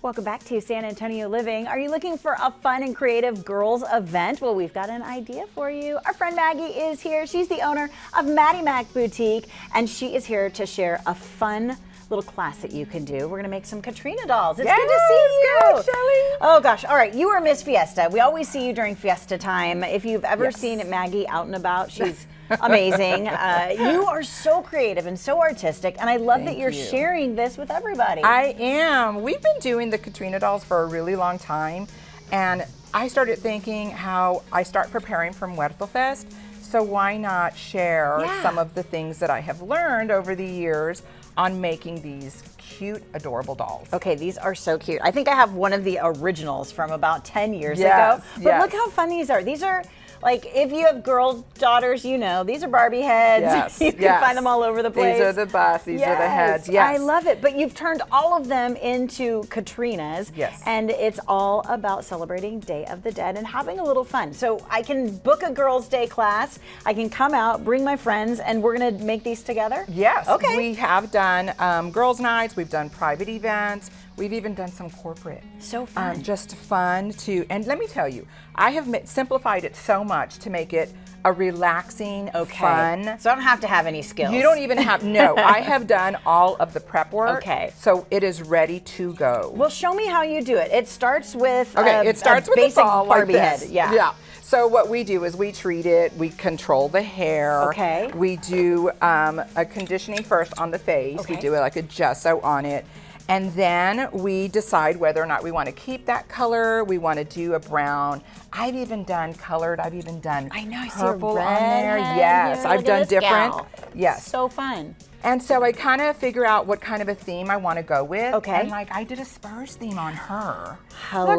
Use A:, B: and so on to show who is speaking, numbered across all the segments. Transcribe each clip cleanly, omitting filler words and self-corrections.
A: Welcome back to San Antonio Living. Are you looking for a fun and creative girls event? Well, we've got an idea for you. Our friend Maggie is here. She's the owner of Maddie Mac Boutique, and she is here to share a fun little class that you can do. We're going to make some Catrina dolls. It's good to see you.
B: Good, Shelly.
A: Oh gosh. All right. You are Miss Fiesta. We always see you during Fiesta time. If you've ever seen Maggie out and about, she's amazing. You are so creative and so artistic, and I love that you're sharing this with everybody.
B: I am. We've been doing the Catrina dolls for a really long time, and I started thinking how I start preparing for Muertos Fest, so why not share some of the things that I have learned over the years on making these cute, adorable dolls.
A: Okay, these are so cute. I think I have one of the originals from about 10 years ago. But look how fun these are. These are, like, if you have girl daughters, you know, these are Barbie heads. You can find them all over the place.
B: These are the busts, these are the heads.
A: I love it. But you've turned all of them into Catrinas. And it's all about celebrating Day of the Dead and having a little fun. So I can book a girls' day class. I can come out, bring my friends, and we're going to make these together?
B: Yes.
A: Okay.
B: We have done girls' nights. We've done private events. We've even done some corporate.
A: So fun.
B: Just fun to, and let me tell you, I have simplified it so much to make it a relaxing, fun.
A: So I don't have to have any skills.
B: You don't even have, no, I have done all of the prep work.
A: Okay.
B: So it is ready to go.
A: Well, show me how you do it. It starts with
B: it starts with
A: basic
B: a ball
A: Barbie
B: like this.
A: head. Yeah.
B: So what we do is we treat it, we control the hair.
A: Okay.
B: We do a conditioning first on the face. We do like a gesso on it. And then we decide whether or not we want to keep that color. We want to do a brown. I've even done colored. I've even done purple on there. Yes, I've done different. Yes.
A: So fun.
B: And so I kind of figure out what kind of a theme I want to go with.
A: Okay.
B: And like I did a Spurs theme on her.
A: Hello,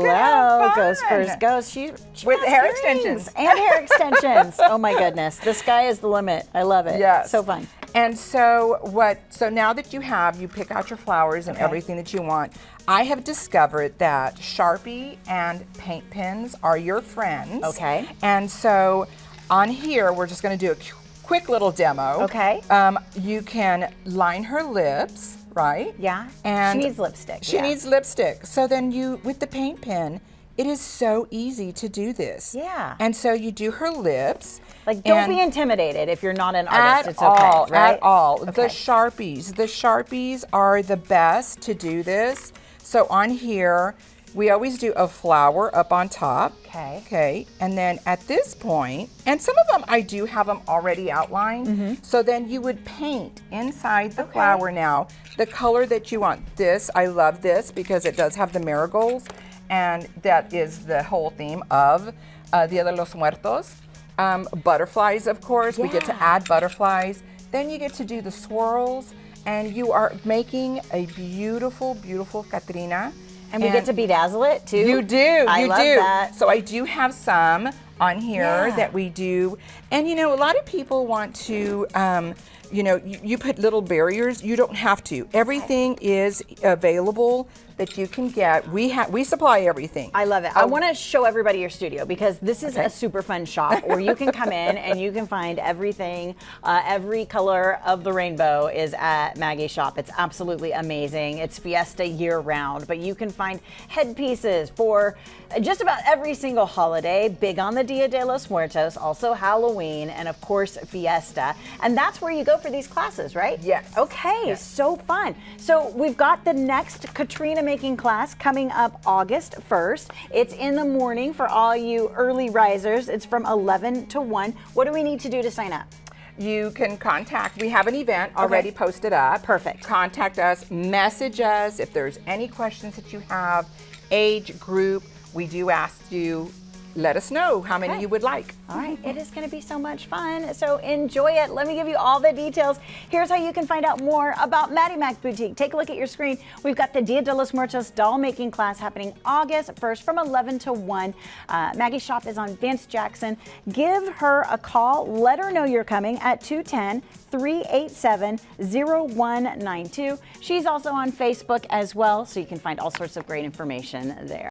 A: go Spurs, go. She
B: with
A: has
B: hair
A: earrings
B: extensions.
A: And hair extensions. Oh my goodness, the sky is the limit. I love it.
B: Yes.
A: So fun.
B: And so so now that you pick out your flowers and everything that you want, I have discovered that Sharpie and paint pens are your friends.
A: Okay.
B: And so on here, we're just going to do a quick little demo.
A: Okay.
B: You can line her lips, right?
A: Yeah.
B: And
A: she needs lipstick.
B: She needs lipstick. So then with the paint pen, it is so easy to do this.
A: Yeah.
B: And so you do her lips.
A: Like, don't be intimidated if you're not an artist. It's okay, right?
B: At all.
A: Okay.
B: The Sharpies are the best to do this. So on here, we always do a flower up on top.
A: Okay.
B: Okay. And then at this point, and some of them I do have them already outlined. So then you would paint inside the flower now the color that you want. This, I love this because it does have the marigolds, and that is the whole theme of Dia de los Muertos. Butterflies, of course. We get to add butterflies. Then you get to do the swirls, and you are making a beautiful, beautiful Catrina.
A: And we get to bedazzle it too.
B: You do.
A: I love that.
B: So I do have some on here that we do. And you know, a lot of people want to, you know, you put little barriers. You don't have to. Everything is available that you can get. We supply everything.
A: I love it. I want to show everybody your studio because this is a super fun shop where you can come in and you can find everything. Every color of the rainbow is at Maggie's shop. It's absolutely amazing. It's Fiesta year round, but you can find headpieces for just about every single holiday. Big on the Dia de los Muertos, also Halloween, and of course Fiesta. And that's where you go for these classes, right?
B: Yes.
A: Okay, so fun. So we've got the next Catrina making class coming up August 1st. It's in the morning for all you early risers. It's from 11 to 1. What do we need to do to sign up?
B: You can contact, we have an event already posted up.
A: Perfect.
B: Contact us, message us if there's any questions that you have, age, group. We do ask you, let us know how many you would like.
A: All right, it is going to be so much fun, so enjoy it. Let me give you all the details. Here's how you can find out more about Maddie Mac Boutique. Take a look at your screen. We've got the Dia de los Muertos doll making class happening August 1st from 11 to 1. Maggie's shop is on Vince Jackson. Give her a call. Let her know you're coming at 210-387-0192. She's also on Facebook as well, so you can find all sorts of great information there.